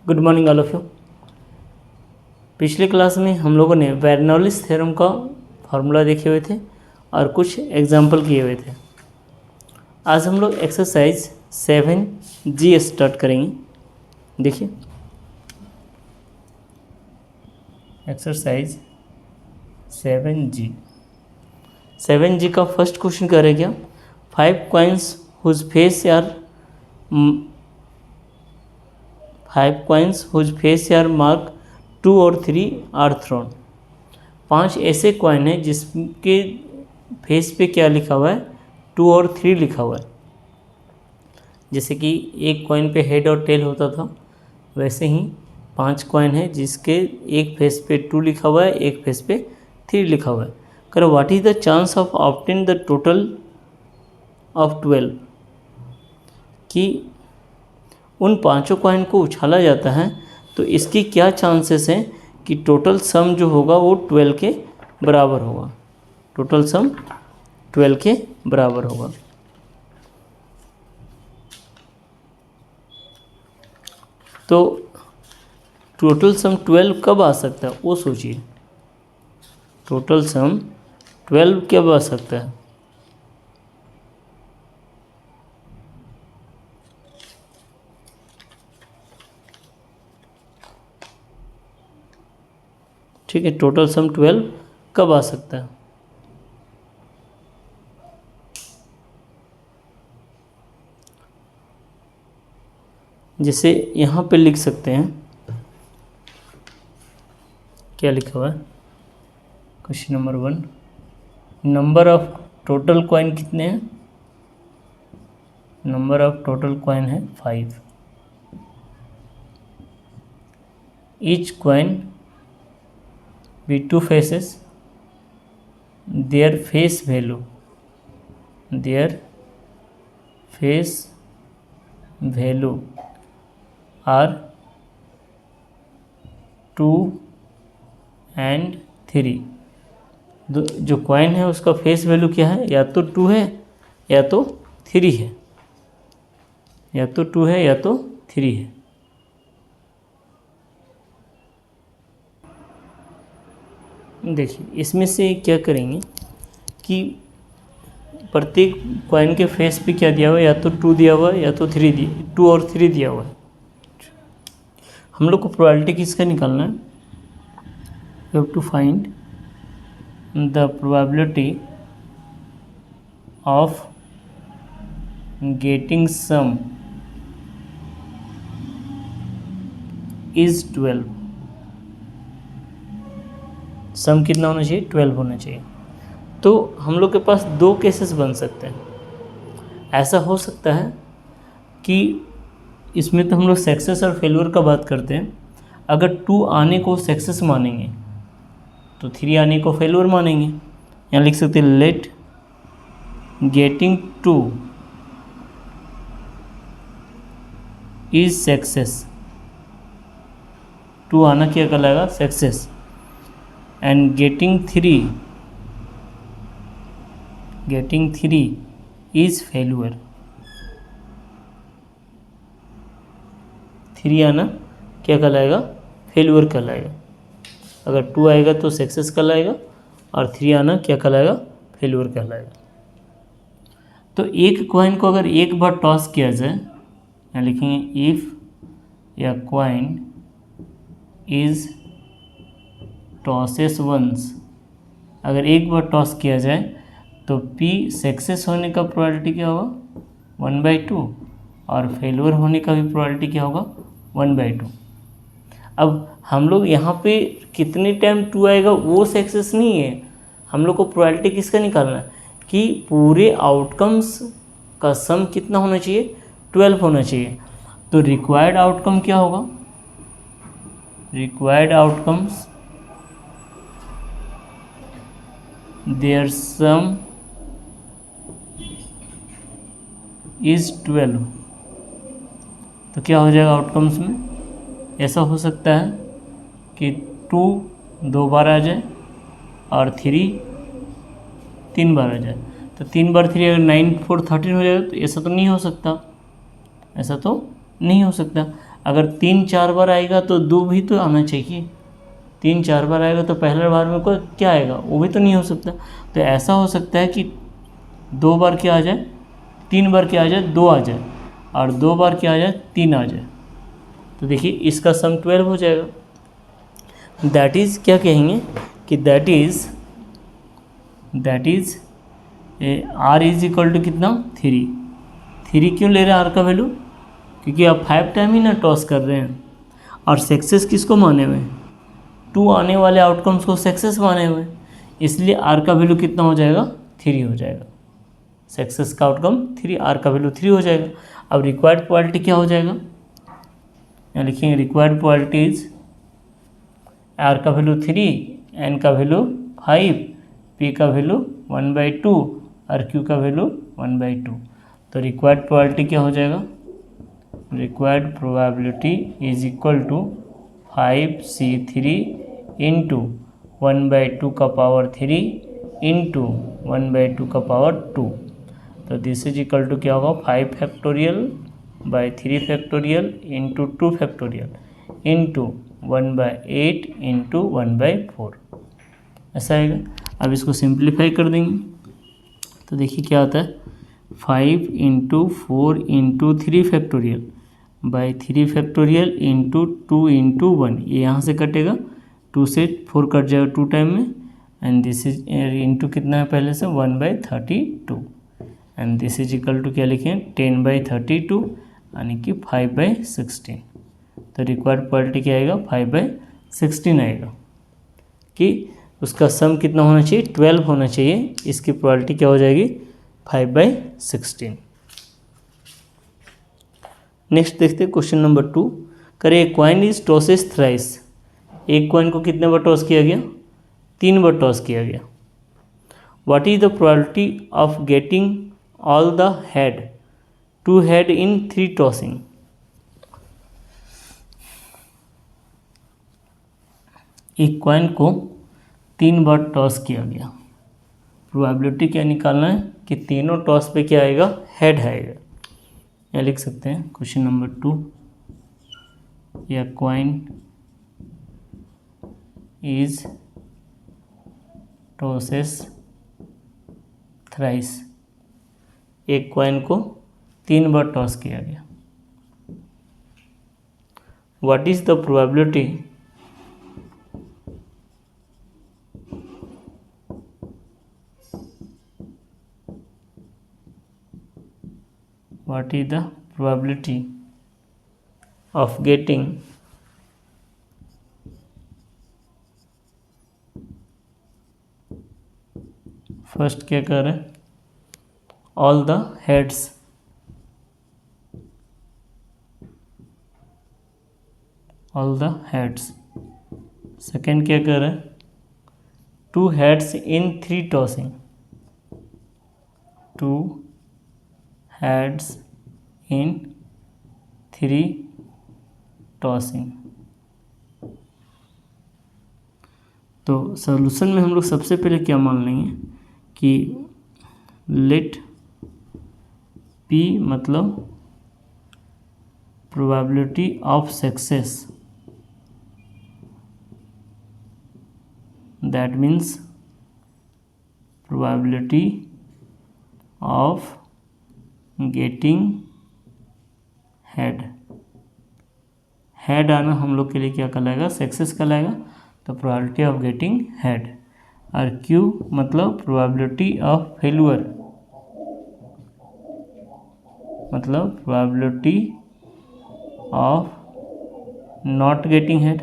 Good morning all of you. पिछले class में हम लोगों ने बेर्नौलीज थ्योरम का फार्मूला देखे हुए थे और कुछ एग्जाम्पल किए हुए थे। आज हम लोग एक्सरसाइज 7G स्टार्ट करेंगे। देखिए एक्सरसाइज 7G का फर्स्ट क्वेश्चन क्या रहेगा? 5 coins whose face are marked 2 और 3 are thrown। 5 ऐसे कॉइन हैं जिसके फेस पे क्या लिखा हुआ है? 2 और 3 लिखा हुआ है। जैसे कि एक कॉइन पे हेड और टेल होता था, वैसे ही 5 कॉइन है जिसके एक फेस पे 2 लिखा हुआ है, एक फेस पे 3 लिखा हुआ है। करो what is the chance of obtain the total of 12, कि उन पांचों कॉइन को उछाला जाता है तो इसकी क्या चांसेस हैं कि टोटल सम जो होगा वो 12 के बराबर होगा। टोटल सम 12 के बराबर होगा। तो टोटल सम 12 कब आ सकता है वो सोचिए। टोटल सम 12 कब आ सकता है? ठीक है, टोटल सम 12 कब आ सकता है? जैसे यहाँ पे लिख सकते हैं, क्या लिखा हुआ है? Question number 1, number of total coin कितने हैं? नंबर ऑफ टोटल कॉइन है 5। Each coin be 2 faces, their face value are 2 and 3। जो कॉइन है उसका फेस वैल्यू क्या है? या तो 2 है या तो 3 है, या तो 2 है या तो 3 है। देखिए इसमें से क्या करेंगे कि प्रत्येक कॉइन के फेस पे क्या दिया हुआ है? या तो 2 दिया हुआ है या तो 2 और 3 दिया हुआ है। हम लोग को प्रोबेबिलिटी किसका निकालना है? You have to find the probability of getting sum is 12। Sum कितना होना चाहिए? 12 होना चाहिए। तो हम लोग के पास 2 केसेस बन सकते हैं। ऐसा हो सकता है कि इसमें तो हम लोग सक्सेस और फेल्यूर का बात करते हैं। अगर 2 आने को सक्सेस मानेंगे तो 3 आने को फेल्यूर मानेंगे। यहाँ लिख सकते हैं लेट गेटिंग 2 इज सक्सेस। 2 आना क्या कहलाएगा? Success. And getting 3 is failure. 3 आना क्या कहलाएगा? फेल्यूर कहलाएगा। अगर 2 आएगा तो सक्सेस कहलाएगा और 3 आना क्या कहलाएगा? फेल्यूर कहलाएगा। तो एक कॉइन को अगर एक बार टॉस किया जाए, यहाँ लिखेंगे इफ या कॉइन इज टॉसेस वंस। अगर एक बार टॉस किया जाए तो P सक्सेस होने का प्रोबेबिलिटी क्या होगा? 1/2 और फेल्यूर होने का भी प्रोबेबिलिटी क्या होगा? 1/2। अब हम लोग यहाँ पे कितने टाइम 2 आएगा वो सक्सेस नहीं है। हम लोग को प्रोबेबिलिटी किसका निकालना है कि पूरे आउटकम्स का सम कितना होना चाहिए? 12 होना चाहिए। तो रिक्वायर्ड आउटकम क्या होगा? Required outcomes their sum is 12। तो क्या हो जाएगा आउटकम्स में? ऐसा हो सकता है कि 2 2 बार आ जाए और 3 3 बार आ जाए। तो 3 बार 3 अगर 9 4 13 हो जाएगा तो ऐसा तो नहीं हो सकता। अगर 3-4 बार आएगा तो 2 भी तो आना चाहिए। 3-4 बार आएगा तो पहले बार में कोई क्या आएगा, वो भी तो नहीं हो सकता। तो ऐसा हो सकता है कि 2 बार क्या आ जाए, 3 बार क्या आ जाए, 2 आ जाए, और 2 बार क्या आ जाए, 3 आ जाए। तो देखिए इसका सम 12 हो जाएगा। दैट इज़ क्या कहेंगे कि that is R is equal to कितना, 3 क्यों ले रहे हैं आर का वैल्यू, क्योंकि आप 5 टाइम ही ना टॉस कर रहे हैं, और सक्सेस किसको माने हुए हैं, 2 आने वाले आउटकम्स को सक्सेस माने हुए हैं, इसलिए आर का वैल्यू कितना हो जाएगा, 3 हो जाएगा। सक्सेस का आउटकम 3, आर का वैल्यू 3 हो जाएगा। अब रिक्वायर्ड प्रोबेबिलिटी क्या हो जाएगा, यहाँ लिखेंगे रिक्वायर्ड प्रोबेबिलिटी इज आर का वैल्यू 3, एन का वैल्यू 5, पी का वैल्यू 1/2 और क्यू का वैल्यू 1/2। तो रिक्वायर्ड प्रोबेबिलिटी क्या हो जाएगा, required probability is equal to 5c3 into 1/2 का पावर 3 इंटू 1/2 का पावर 2। तो दिस इज इक्वल टू क्या होगा, 5 factorial by 3 factorial into 2 factorial into 1/8 into 1/4, ऐसा आएगा। अब इसको सिंप्लीफाई कर देंगे तो देखिए क्या आता है, 5 into 4 into 3 factorial by 3 factorial into 2 into 1, ये यहाँ से कटेगा, 2 से 4 कट जाएगा 2 टाइम में, एंड दिस इज इंटू कितना है पहले से 1/32, and this is equal to क्या लिखें 10/32 यानी कि 5/16। तो रिक्वायर्ड प्रोबेबिलिटी क्या आएगा, 5/16 आएगा, कि उसका सम कितना होना चाहिए, 12 होना चाहिए। इसकी प्रोबेबिलिटी क्या हो जाएगी, 5/16। नेक्स्ट देखते हैं क्वेश्चन नंबर 2। करें a coin is tosses thrice, एक कॉइन को कितने बार टॉस किया गया, 3 बार टॉस किया गया। What is the probability of getting all the head, 2 head in 3 tossing. एक कॉइन को 3 बार टॉस किया गया, प्रोबेबिलिटी क्या निकालना है कि तीनों टॉस पे क्या आएगा, हेड आएगा। या लिख सकते हैं क्वेश्चन नंबर 2, या कॉइन इज टॉसेस थ्राइस, एक कॉइन को 3 बार टॉस किया गया। What is the probability what is the probability of getting first क्या कर रहे हैं, all the heads, all the heads. Second क्या कर रहे हैं, 2 heads in 3 tossing, 2 heads in 3 tossing. तो सॉल्यूशन में हम लोग सबसे पहले क्या मान लेंगे कि लेट पी मतलब probability of success, that means probability of getting head, head आना हम लोग के लिए क्या कहलाएगा, सक्सेस कहलाएगा। तो प्रोबेबिलिटी ऑफ गेटिंग हेड, और क्यू मतलब प्रोबेबिलिटी ऑफ फेल्यूर, मतलब probability of not getting head.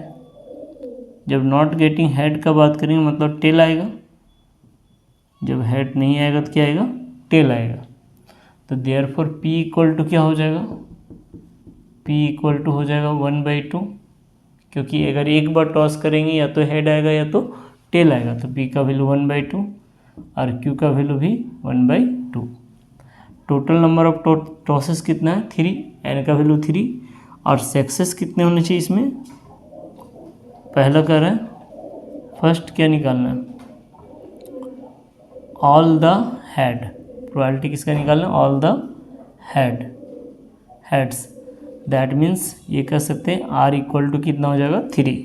जब नॉट गेटिंग हेड का बात करेंगे मतलब टेल आएगा, जब हेड नहीं आएगा तो क्या आएगा, टेल आएगा। तो देयरफॉर पी इक्वल टू क्या हो जाएगा, पी इक्वल टू हो जाएगा 1/2, क्योंकि अगर एक बार टॉस करेंगे या तो हेड आएगा या तो टेल आएगा। तो पी का वैल्यू 1/2 और क्यू का वैल्यू भी 1/2। टोटल नंबर ऑफ टॉसेस कितना है, 3, एन का वैल्यू 3, और सक्सेस कितने होने चाहिए इसमें, पहला कर रहे हैं फर्स्ट क्या निकालना है, ऑल द हेड, प्रोबेबिलिटी किसका निकालना है, all the heads. That means ये कह सकते हैं आर इक्वल टू कितना हो जाएगा 3।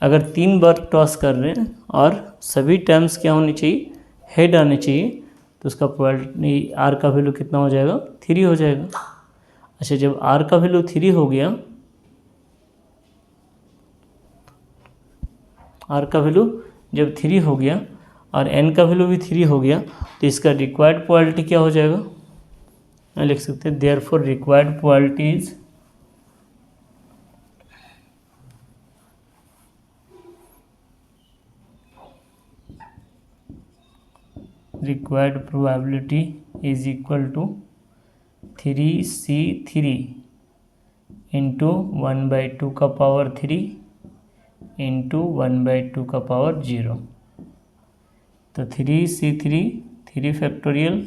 अगर 3 बार टॉस कर रहे हैं और सभी टर्म्स क्या होनी चाहिए, हेड आने चाहिए, तो उसका प्रोबेबिलिटी आर का वैल्यू कितना हो जाएगा 3 हो जाएगा। अच्छा, जब आर का वैल्यू 3 हो गया, आर का वैल्यू जब 3 हो गया और एन का वैल्यू भी 3 हो गया, तो इसका रिक्वायर्ड प्रोबेबिलिटी क्या हो जाएगा, मैं लिख सकते हैं therefore required probability is required probability is equal to 3c3 into 1/2 का पावर 3 इंटू 1/2 का पावर 0। तो 3c3 3 फैक्टोरियल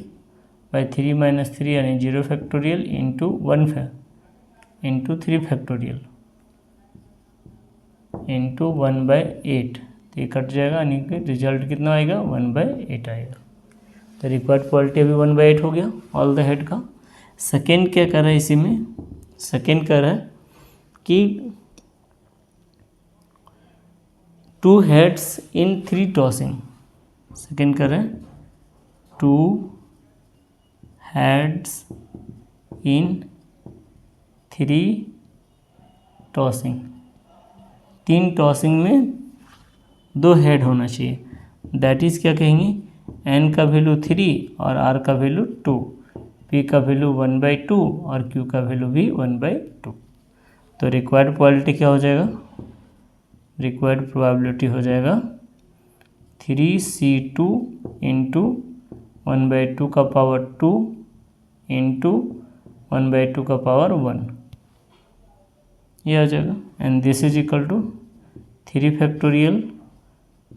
बाई 3 माइनस 3 यानी 0 factorial into 1 into 3 factorial into 1/8। तो ये कट जाएगा यानी कि रिजल्ट कितना आएगा 1/8 आएगा। तो रिक्वायर्ड प्रोबेबिलिटी अभी 1/8 हो गया ऑल द हेड का। सेकेंड क्या कर रहा है इसी में, सेकेंड कह रहा है कि 2 हेड्स इन 3 टॉसिंग। सेकेंड कर रहे हैं 2 हेड्स इन 3 टॉसिंग। 3 टॉसिंग में 2 हेड होना चाहिए, दैट इज़ क्या कहेंगे, एन का वैल्यू 3 और आर का वैल्यू 2, पी का वैल्यू 1/2 और क्यू का वैल्यू भी 1/2। तो रिक्वायर्ड प्रोबेबिलिटी क्या हो जाएगा, रिक्वायर्ड प्रोबेबिलिटी हो जाएगा 3c2 इंटू 1/2 का पावर 2 इंटू 1/2 का पावर 1, ये आ जाएगा। And this is equal to 3 factorial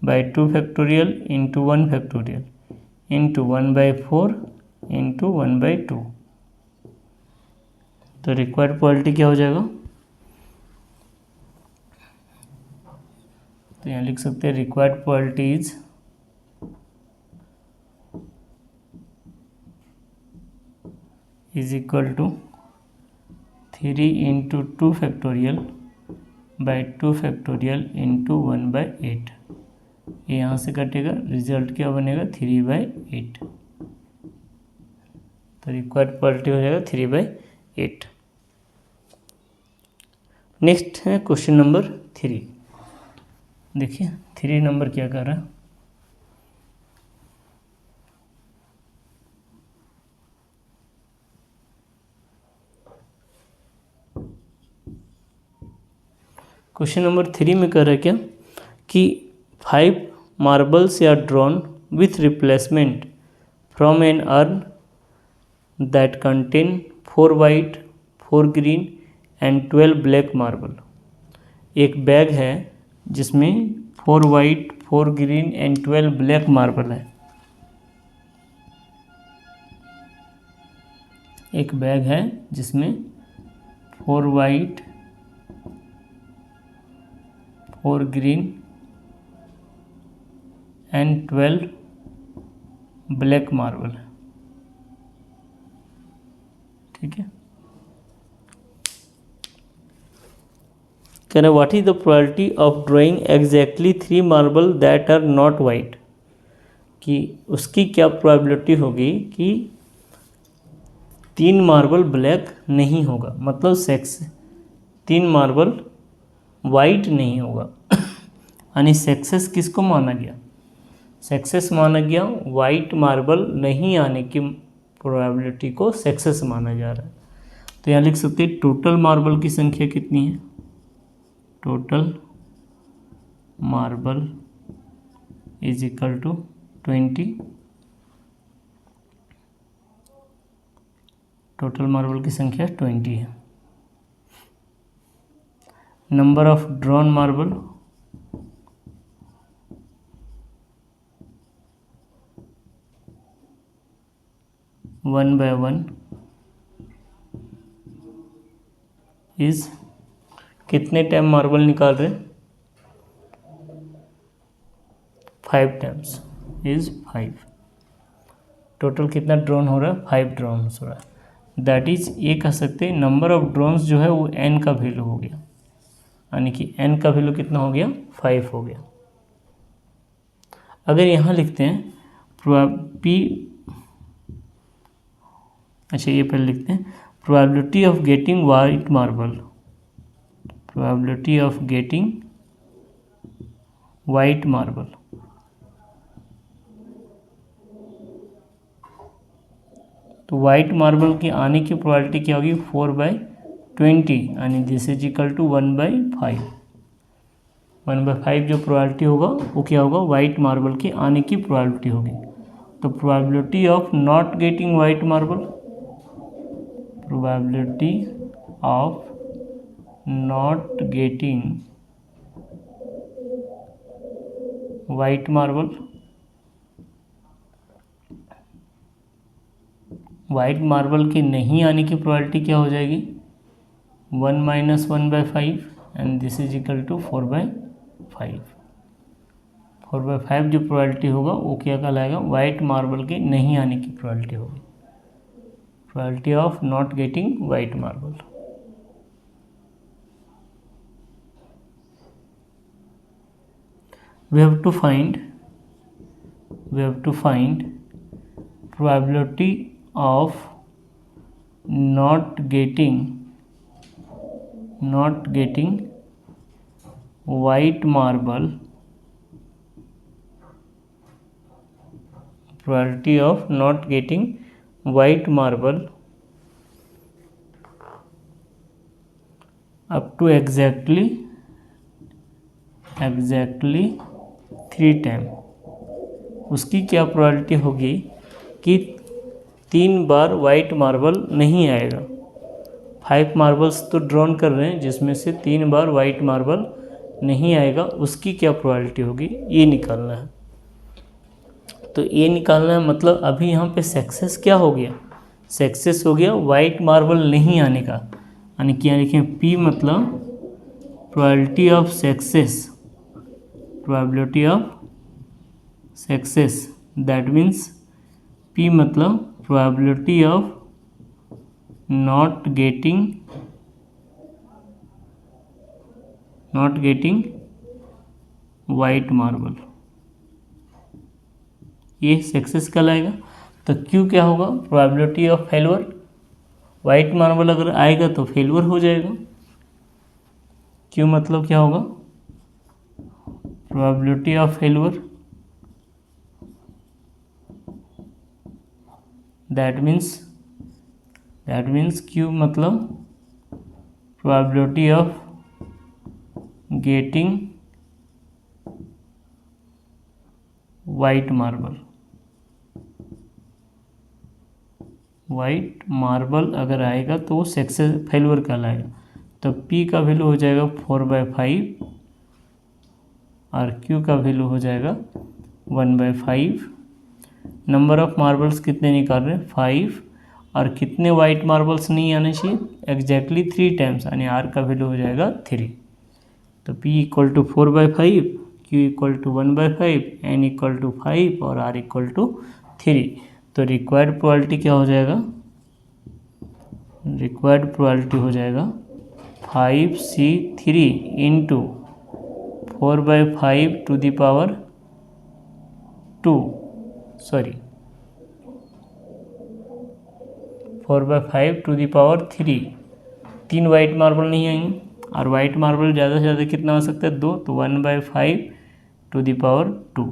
by 2 factorial into 1 factorial into 1/4 into 1/2। तो रिक्वायर्ड प्रोबेबिलिटी क्या हो जाएगा, तो यहाँ लिख सकते हैं required probability is equal to 3 into 2 factorial by 2 factorial into 1/8। ये यहाँ से कटेगा, रिजल्ट क्या बनेगा 3/8। तो रिक्वायर्ड प्रोबेबिलिटी हो जाएगा 3/8। नेक्स्ट है क्वेश्चन नंबर 3। देखिए 3 नंबर क्या कर रहा है, क्वेश्चन नंबर 3 में कह रहा है क्या कि 5 marbles are drawn with replacement from an urn that contain 4 white 4 green and 12 black marble. एक बैग है जिसमें 4 white 4 green and 12 black marble है। एक बैग है जिसमें 4 white 4 green and 12 black marble है, ठीक है। कह रहे what is the probability of drawing exactly 3 marble that are not white, कि उसकी क्या प्रोबेबिलिटी होगी कि 3 मार्बल ब्लैक नहीं होगा, मतलब 3 मार्बल वाइट नहीं होगा। यानी सक्सेस किसको माना गया, सक्सेस माना गया वाइट मार्बल नहीं आने की प्रोबेबिलिटी को सक्सेस माना जा रहा है। तो यहाँ लिख सकते हैं टोटल मार्बल की संख्या कितनी है, total marble is equal to 20। Total marble की संख्या 20 है। Number of drawn marble 1 by 1 is कितने टाइम मार्बल निकाल रहे हैं, 5 टाइम्स इज 5। टोटल कितना ड्रॉन हो रहा है, 5 ड्रॉन हो रहा है। दैट इज ये कह सकते हैं नंबर ऑफ ड्रोन्स जो है वो n का वैल्यू हो गया, यानी कि n का वैल्यू कितना हो गया 5 हो गया। अगर यहाँ लिखते हैं p, अच्छा ये पहले लिखते हैं probability of getting white marble, probability of getting white marble, तो वाइट मार्बल के आने की प्रोबेबिलिटी क्या होगी 4/20, यानी दिस इज इक्वल टू 1/5। 1/5 जो प्रोबेबिलिटी होगा वो क्या होगा वाइट मार्बल के आने की प्रोबेबिलिटी होगी। तो probability of not getting white marble, probability of not getting white marble, white marble के नहीं आने की प्रोबेबिलिटी क्या हो जाएगी 1 - 1/5 and this is equal to 4/5। 4/5 जो प्रोबेबिलिटी होगा वो क्या कहलाएगा वाइट मार्बल के नहीं आने की प्रोबेबिलिटी होगी, probability of not getting white marble. we have to find probability of not getting white marble, probability of not getting white marble up to exactly 3 time. उसकी क्या प्रोबेबिलिटी होगी कि 3 बार वाइट मार्बल नहीं आएगा। 5 मार्बल्स तो drawn कर रहे हैं जिसमें से 3 बार वाइट मार्बल नहीं आएगा, उसकी क्या प्रोबेबिलिटी होगी ये निकालना है। तो ये निकालना है मतलब अभी यहाँ पे सक्सेस क्या हो गया, सक्सेस हो गया वाइट मार्बल नहीं आने का, यानी क्या लिखें P मतलब probability of success, probability of success, that means P मतलब probability of not getting white marble, ये सक्सेस कहलाएगा। तो Q क्या होगा probability of failure, white marble अगर आएगा तो फेलवर हो जाएगा। Q मतलब क्या होगा probability of failure, that means Q मतलब probability of getting white marble अगर आएगा तो वो सक्सेस फेलवर कहलाएगा। तो P का वैल्यू हो जाएगा 4/5 और Q का वैल्यू हो जाएगा 1/5। नंबर ऑफ मार्बल्स कितने निकाल रहे हैं 5, और कितने वाइट मार्बल्स नहीं आने चाहिए एग्जैक्टली 3 टाइम्स, यानी R का वैल्यू हो जाएगा 3। तो P equal to 4/5, Q equal to 1/5, N equal to 5 और R इक्वल टू 3। तो रिक्वायर्ड प्रोबेबिलिटी क्या हो जाएगा, रिक्वायर्ड प्रोबेबिलिटी हो जाएगा 5C3 into 4/5 to the power 2, sorry 4/5 to the power 3। 3 white marble नहीं आएंगे और वाइट मार्बल ज़्यादा से ज़्यादा कितना आ सकता है 2, तो 1/5 टू द पावर 2।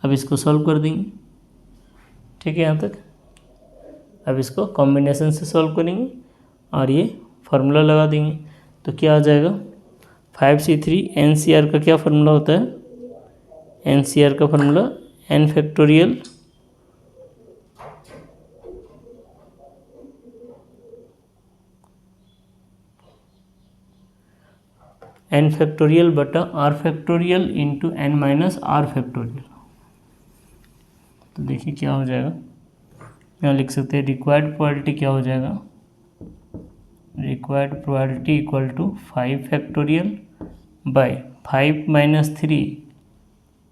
अब इसको सॉल्व कर देंगे, ठीक है यहाँ तक। अब इसको कॉम्बिनेशन से सॉल्व करेंगे और ये फार्मूला लगा देंगे। तो क्या आ जाएगा 5C3 NCR का क्या फार्मूला होता है, NCR का फार्मूला n फैक्टोरियल बटा r factorial into n minus r factorial. तो देखिए क्या हो जाएगा, यहाँ लिख सकते हैं रिक्वायर्ड प्रोबेबिलिटी क्या हो जाएगा, required probability equal to 5 factorial by 5 - 3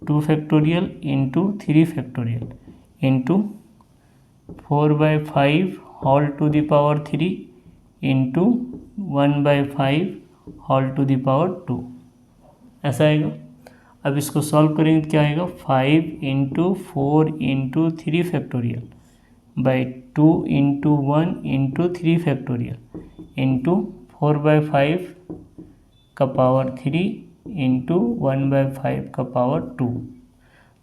2 factorial into 3 factorial into 4/5 whole to the power 3 into 1/5 whole to the power 2, ऐसा आएगा। अब इसको सॉल्व करेंगे तो क्या आएगा, 5 into 4 into 3 factorial by 2 into 1 into 3 factorial into 4/5 का पावर 3 इंटू 1/5 का पावर 2।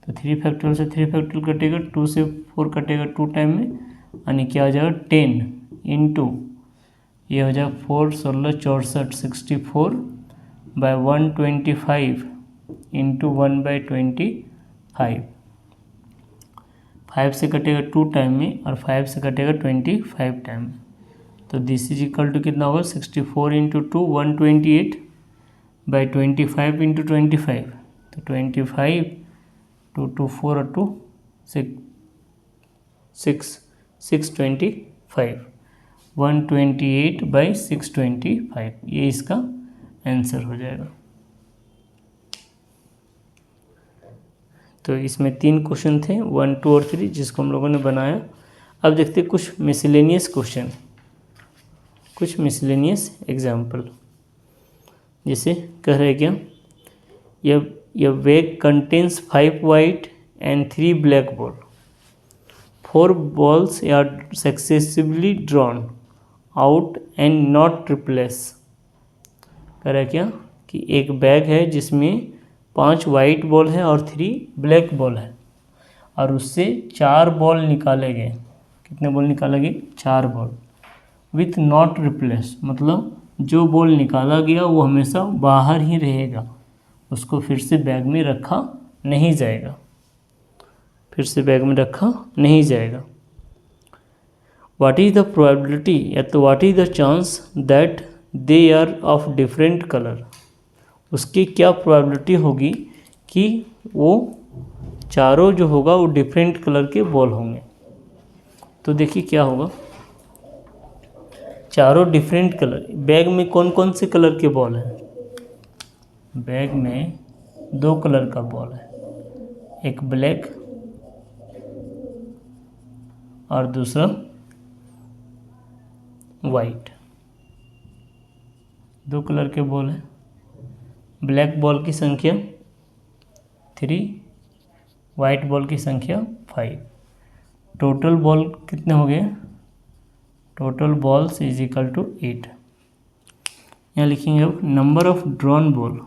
तो 3 फैक्टोरियल से 3 फैक्टोरियल कटेगा, 2 से 4 कटेगा 2 टाइम में, यानी क्या हो जाएगा 10 इंटू ये हो जाएगा 4 16 64 64 बाई 125 इंटू 1/25। 5 से कटेगा 2 टाइम में और 5 से कटेगा 25 टाइम में। तो दिस इज इक्वल टू कितना होगा, 64 इंटू 2 128 बाई 25 इंटू 25। तो 25 2 2 4 और 2 6 625 128 बाई 625, ये इसका आंसर हो जाएगा। तो इसमें 3 क्वेश्चन थे, 1 2 और 3, जिसको हम लोगों ने बनाया। अब देखते हैं कुछ मिसलेनियस क्वेश्चन, कुछ मिसलेनियस एग्जाम्पल। जैसे कह रहे क्या, यह bag contains 5 white and 3 black ball, 4 balls are successively drawn out and not replace. कह रहा है क्या कि एक बैग है जिसमें 5 वाइट बॉल है और 3 ब्लैक बॉल है, और उससे 4 बॉल निकाले गए। कितने बॉल निकाले गए, 4 बॉल। विथ नॉट रिप्लेस, मतलब जो बॉल निकाला गया वो हमेशा बाहर ही रहेगा, उसको फिर से बैग में रखा नहीं जाएगा, फिर से बैग में रखा नहीं जाएगा। व्हाट इज़ द प्रोबेबिलिटी, या तो what is the chance that they are of different colour, उसकी क्या प्रोबेबिलिटी होगी कि वो चारों जो होगा वो डिफरेंट कलर के बॉल होंगे। तो देखिए क्या होगा, चारों डिफरेंट कलर। बैग में कौन कौन से कलर के बॉल हैं, बैग में 2 कलर का बॉल है, एक ब्लैक और दूसरा वाइट। 2 कलर के बॉल हैं, ब्लैक बॉल की संख्या 3, वाइट बॉल की संख्या 5। टोटल बॉल कितने हो गए, total balls is equal to 8। यहाँ लिखेंगे अब number of drawn ball,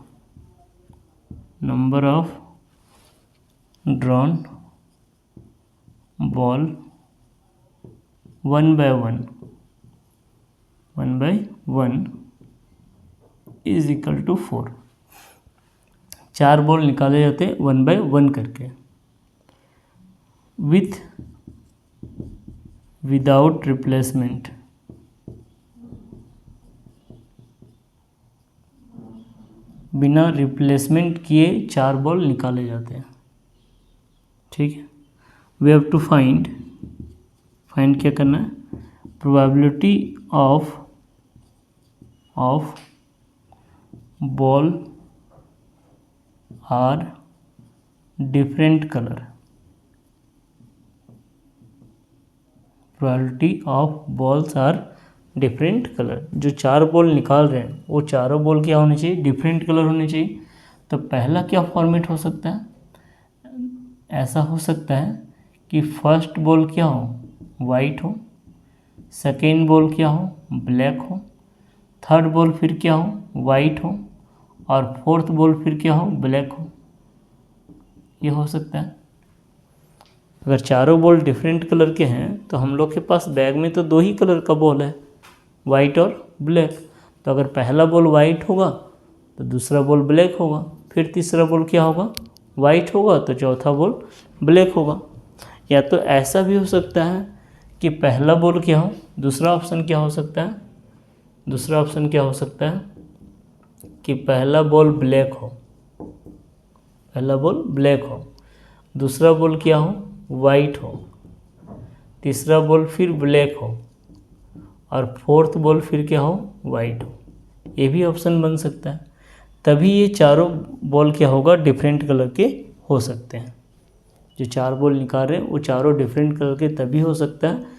number of drawn ball 1/1 is equal to 4। 4 ball निकाले जाते 1/1 करके। विदाउट रिप्लेसमेंट, बिना रिप्लेसमेंट किए 4 बॉल निकाले जाते हैं। ठीक है, वी हैव टू फाइंड क्या करना है, probability of ball are different colour, probability of balls are different colour. जो 4 बॉल निकाल रहे हैं वो चारों बॉल क्या होने चाहिए, डिफरेंट कलर होने चाहिए। तो पहला क्या फॉर्मेट हो सकता है, ऐसा हो सकता है कि फर्स्ट बॉल क्या हो, वाइट हो, सेकेंड बॉल क्या हो, ब्लैक हो, थर्ड बॉल फिर क्या हो, वाइट हो, और फोर्थ बॉल फिर क्या हो, ब्लैक हो। ये हो सकता है। अगर चारों बॉल डिफरेंट कलर के हैं तो हम लोग के पास बैग में तो 2 ही कलर का बॉल है, वाइट और ब्लैक। तो अगर पहला बॉल वाइट होगा तो दूसरा बॉल ब्लैक होगा, फिर तीसरा बॉल क्या होगा, वाइट होगा, तो चौथा बॉल ब्लैक होगा। या तो ऐसा भी हो सकता है कि पहला बॉल क्या हो, दूसरा ऑप्शन क्या हो सकता है, दूसरा ऑप्शन क्या हो सकता है कि पहला बॉल ब्लैक हो, पहला बॉल ब्लैक हो, दूसरा बॉल क्या हो, वाइट हो, तीसरा बॉल फिर ब्लैक हो, और फोर्थ बॉल फिर क्या हो, वाइट हो। ये भी ऑप्शन बन सकता है। तभी ये चारों बॉल क्या होगा, डिफरेंट कलर के हो सकते हैं। जो 4 बॉल निकाल रहे हैं वो चारों डिफरेंट कलर के तभी हो सकता है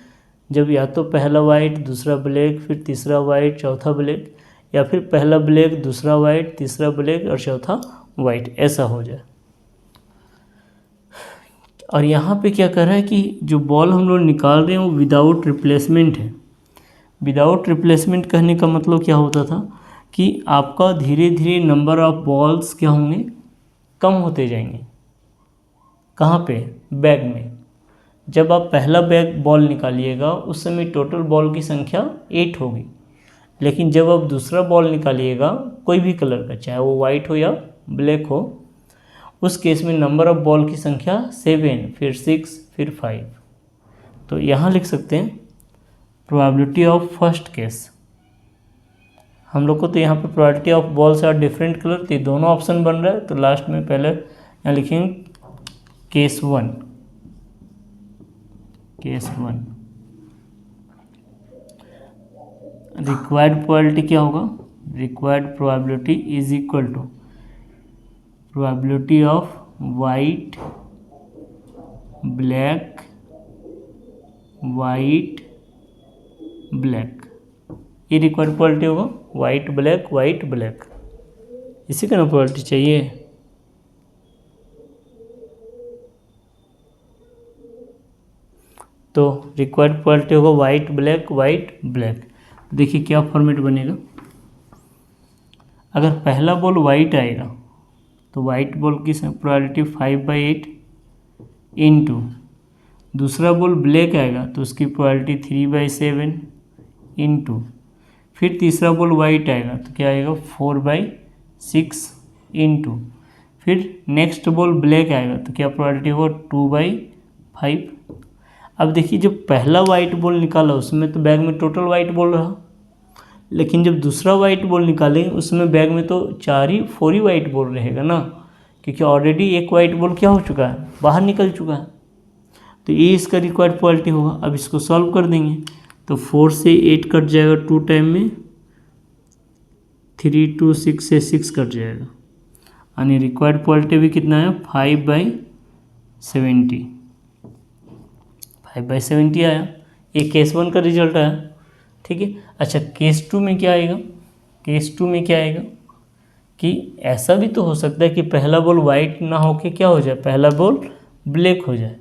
जब या तो पहला वाइट, दूसरा ब्लैक, फिर तीसरा वाइट, चौथा ब्लैक, या फिर पहला ब्लैक, दूसरा वाइट, तीसरा ब्लैक और चौथा वाइट, ऐसा हो जाए। और यहाँ पे क्या कर रहा है कि जो बॉल हम लोग निकाल रहे हैं वो विदाउट रिप्लेसमेंट है। विदाउट रिप्लेसमेंट कहने का मतलब क्या होता था कि आपका धीरे धीरे नंबर ऑफ बॉल्स क्या होंगे, कम होते जाएंगे। कहाँ पे? बैग में। जब आप पहला बैग बॉल निकालिएगा उस समय टोटल बॉल की संख्या 8 होगी, लेकिन जब आप दूसरा बॉल निकालिएगा कोई भी कलर का, चाहे वो वाइट हो या ब्लैक हो, उस केस में नंबर ऑफ बॉल की संख्या 7, फिर 6, फिर 5। तो यहाँ लिख सकते हैं प्रोबेबिलिटी ऑफ फर्स्ट केस। हम लोग को तो यहाँ पे probability of balls are different colour, तो दोनों ऑप्शन बन रहा है, तो लास्ट में पहले यहाँ लिखेंगे केस 1। केस 1 रिक्वायर्ड प्रोबेबिलिटी क्या होगा? Required probability is equal to probability of white, black, white, black. ये रिक्वायर्ड प्रोबेबिलिटी होगा, वाइट ब्लैक, वाइट ब्लैक, इसी का ना प्रोबेबिलिटी चाहिए। तो रिक्वायर्ड प्रोबेबिलिटी होगा वाइट ब्लैक, वाइट ब्लैक। देखिए क्या फॉर्मेट बनेगा। अगर पहला बॉल वाइट आएगा तो वाइट बॉल की प्रोबेबिलिटी 5/8 इंटू, दूसरा बॉल ब्लैक आएगा तो उसकी प्रोबेबिलिटी 3/7 इंटू, फिर तीसरा बॉल वाइट आएगा तो क्या आएगा 4/6 इंटू, फिर नेक्स्ट बॉल ब्लैक आएगा तो क्या प्रोबेबिलिटी होगा 2/5। अब देखिए जब पहला वाइट बॉल निकाला उसमें तो बैग में टोटल वाइट बॉल रहा, लेकिन जब दूसरा वाइट बॉल निकालेंगे उसमें बैग में तो 4 ही वाइट बॉल रहेगा ना, क्योंकि ऑलरेडी एक वाइट बॉल क्या हो चुका है, बाहर निकल चुका है। तो ये इसका रिक्वायर्ड प्रोबेबिलिटी होगा। अब इसको सॉल्व कर देंगे तो 4 से 8 कट जाएगा 2 टाइम में, 3 2 6 से 6 कट जाएगा, यानी रिक्वायर्ड प्रोबेबिलिटी भी कितना है 5/70। 5/70 आया। ये केस 1 का रिजल्ट आया, ठीक है। अच्छा केस 2 में क्या आएगा? केस 2 में क्या आएगा कि ऐसा भी तो हो सकता है कि पहला बॉल वाइट ना होके क्या हो जाए, पहला बॉल ब्लैक हो जाए।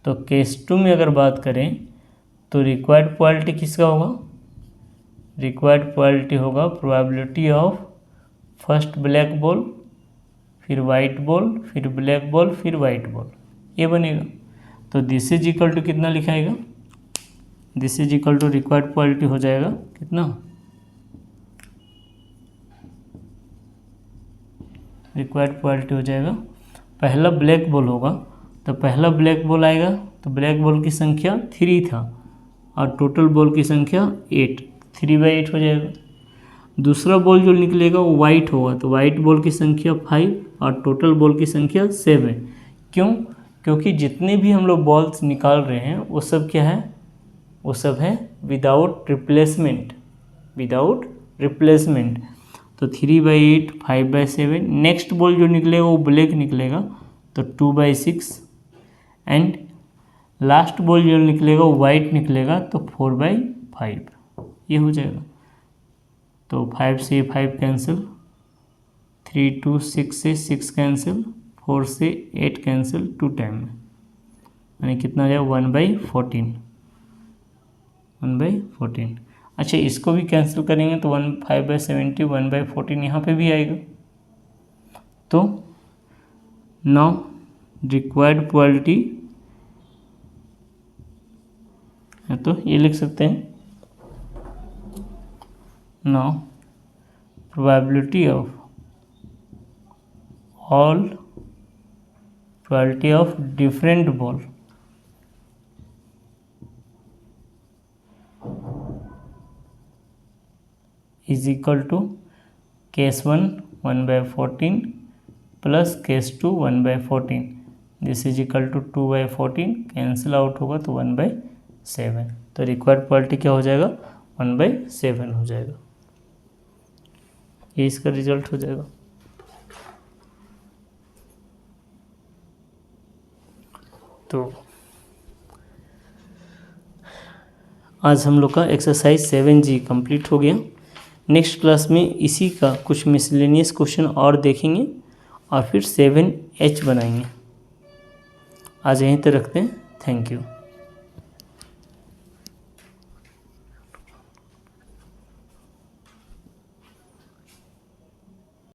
तो केस 2 में अगर बात करें तो रिक्वायर्ड प्रोबेबिलिटी किसका होगा? रिक्वायर्ड प्रोबेबिलिटी होगा probability of first black ball, फिर वाइट बॉल, फिर ब्लैक बॉल, फिर वाइट बॉल, ये बनेगा। तो दिस इज इक्वल टू कितना लिखाएगा? This is equal to required probability हो जाएगा कितना? रिक्वायर्ड प्रोबेबिलिटी हो जाएगा, पहला ब्लैक बॉल होगा तो पहला ब्लैक बॉल आएगा तो ब्लैक बॉल की संख्या 3 था और टोटल बॉल की संख्या 8, 3/8 हो जाएगा। दूसरा बॉल जो निकलेगा वो वाइट होगा तो वाइट बॉल की संख्या 5 और टोटल बॉल की संख्या 7। क्यों? क्योंकि जितने भी हम लोग बॉल्स निकाल रहे हैं वो सब क्या है? वो सब है विदाउट रिप्लेसमेंट, विदाउट रिप्लेसमेंट। तो 3/8, 5/7, नेक्स्ट बॉल जो निकलेगा वो ब्लैक निकलेगा तो 2/6 एंड लास्ट बॉल जो निकलेगा वो वाइट निकलेगा तो 4/5, ये हो जाएगा। तो 5 से 5 कैंसिल, 3 2 6 से 6 कैंसिल, 4 से 8 कैंसिल 2 टाइम में, यानी कितना आ जाएगा 1/14, 1/14। अच्छा इसको भी कैंसिल करेंगे तो 5/70, 1/14 यहाँ पे भी आएगा। तो नाउ रिक्वायर्ड प्रोबेबिलिटी है तो ये लिख सकते हैं, now probability of all probability of different ball is equal to case 1 1/14 plus case 2 1/14, this is equal to 2/14, cancel out होगा तो 1/7। तो रिक्वायर्ड प्रोबेबिलिटी क्या हो जाएगा? 1/7 हो जाएगा, ये इसका रिजल्ट हो जाएगा। तो आज हम लोग का एक्सरसाइज 7G कंप्लीट हो गया। नेक्स्ट क्लास में इसी का कुछ मिसलेनियस क्वेश्चन और देखेंगे और फिर 7H बनाएंगे। आज यहीं तक रखते हैं। Thank you.